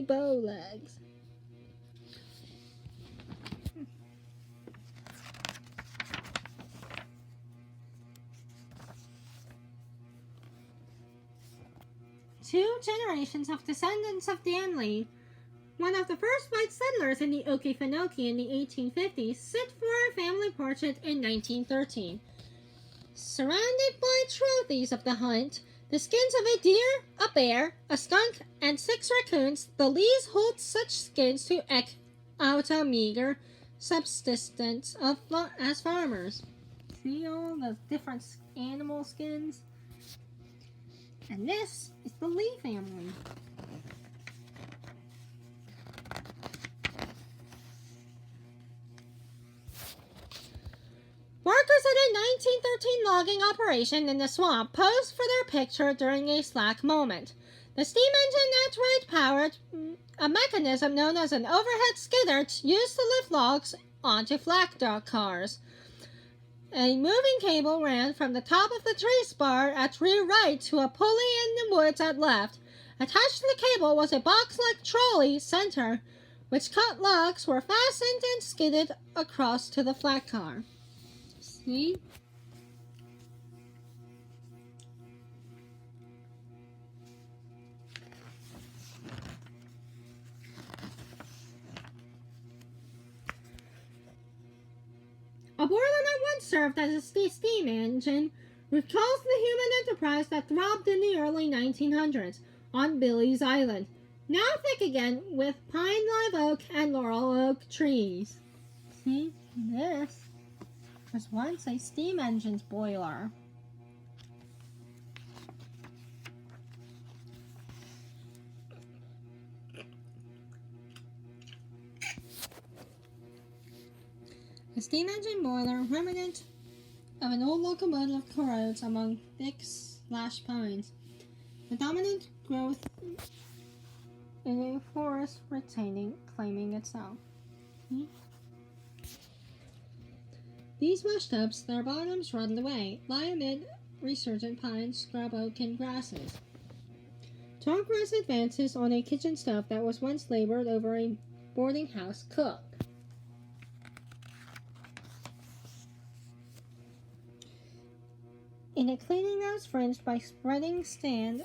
bow legs. Two generations of descendants of Dan Lee, one of the first white settlers in the Okefenokee in the 1850s, sit for a family portrait in 1913. Surrounded by trophies of the hunt, the skins of a deer, a bear, a skunk, and 6 raccoons, the Lees hold such skins to eke out a meager subsistence as farmers. See all the different animal skins? And this is the Lee family. Workers at a 1913 logging operation in the swamp posed for their picture during a slack moment. The steam engine at rate powered a mechanism known as an overhead skidder used to lift logs onto flat dock cars. A moving cable ran from the top of the tree spar at rear right to a pulley in the woods at left. Attached to the cable was a box-like trolley center, which cut logs were fastened and skidded across to the flat car. See? A boiler that once served as a steam engine recalls the human enterprise that throbbed in the early 1900s on Billy's Island, now thick again with pine, live oak, and laurel oak trees. See, this was once a steam engine's boiler. A steam engine boiler, remnant of an old locomotive, corrodes among thick slash pines. The dominant growth in a forest claiming itself. These washtubs, their bottoms rotted away, lie amid resurgent pines, scrub oak, and grasses. Tall grass advances on a kitchen stove that was once labored over a boarding house cook. In a cleaning house fringed by spreading stand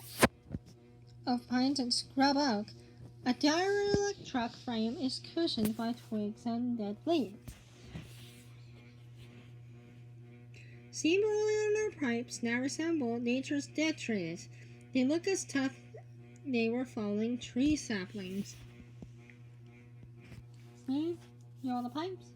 of pines and scrub oak, a derelict truck frame is cushioned by twigs and dead leaves. Steam boiler pipes now resemble nature's dead trees. They look as tough they were falling tree saplings. See? You all the pipes?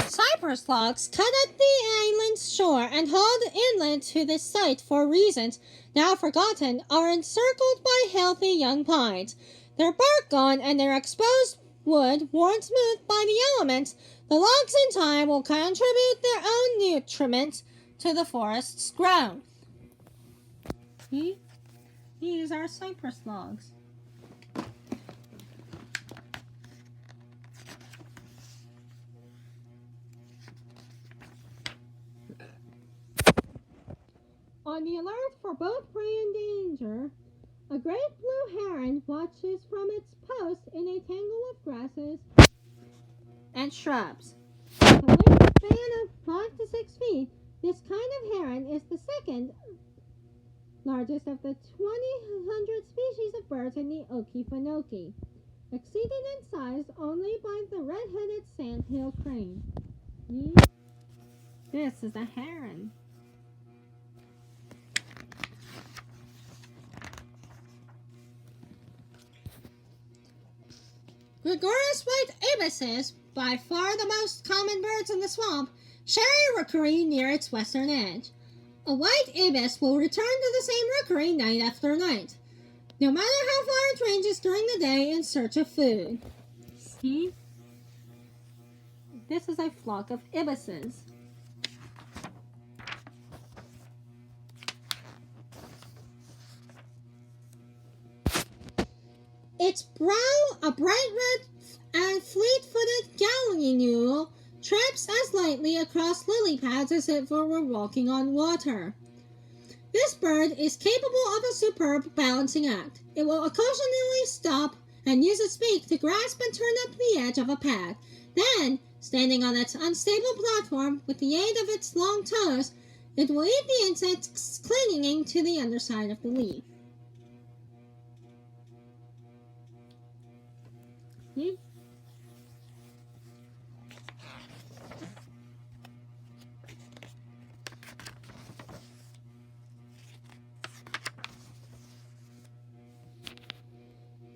Cypress logs cut at the island's shore and hauled inland to the site for reasons now forgotten are encircled by healthy young pines. Their bark gone and their exposed wood worn smooth by the elements, the logs in time will contribute their own nutriment to the forest's growth. See? These are cypress logs. On the alert for both prey and danger, a great blue heron watches from its post in a tangle of grasses and shrubs. With a wingspan of 5 to 6 feet, this kind of heron is the second largest of the 2,000 species of birds in the Okefenokee, exceeded in size only by the red-headed sandhill crane. This is a heron. Gregarious white ibises, by far the most common birds in the swamp, share a rookery near its western edge. A white ibis will return to the same rookery night after night, no matter how far it ranges during the day in search of food. See? This is a flock of ibises. Its brow, a bright red and fleet-footed gallinule, trips as lightly across lily pads as if it were walking on water. This bird is capable of a superb balancing act. It will occasionally stop and use its beak to grasp and turn up the edge of a path. Then, standing on its unstable platform with the aid of its long toes, it will eat the insects clinging to the underside of the leaf.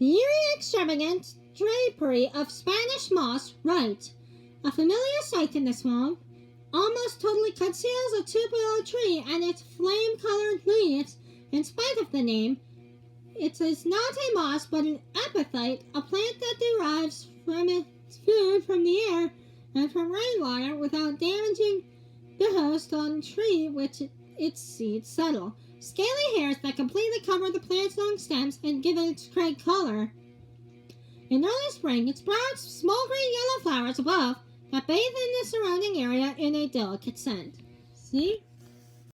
The eerie extravagant drapery of Spanish moss, right, a familiar sight in the swamp, almost totally conceals a tubular tree and its flame-colored leaves. In spite of the name, it is not a moss but an epiphyte, a plant that derives from its food from the air and from rainwater without damaging the host on tree which its seeds settle. Scaly hairs that completely cover the plant's long stems and give it its gray color. In early spring, it sprouts small green-yellow flowers above that bathe in the surrounding area in a delicate scent. See?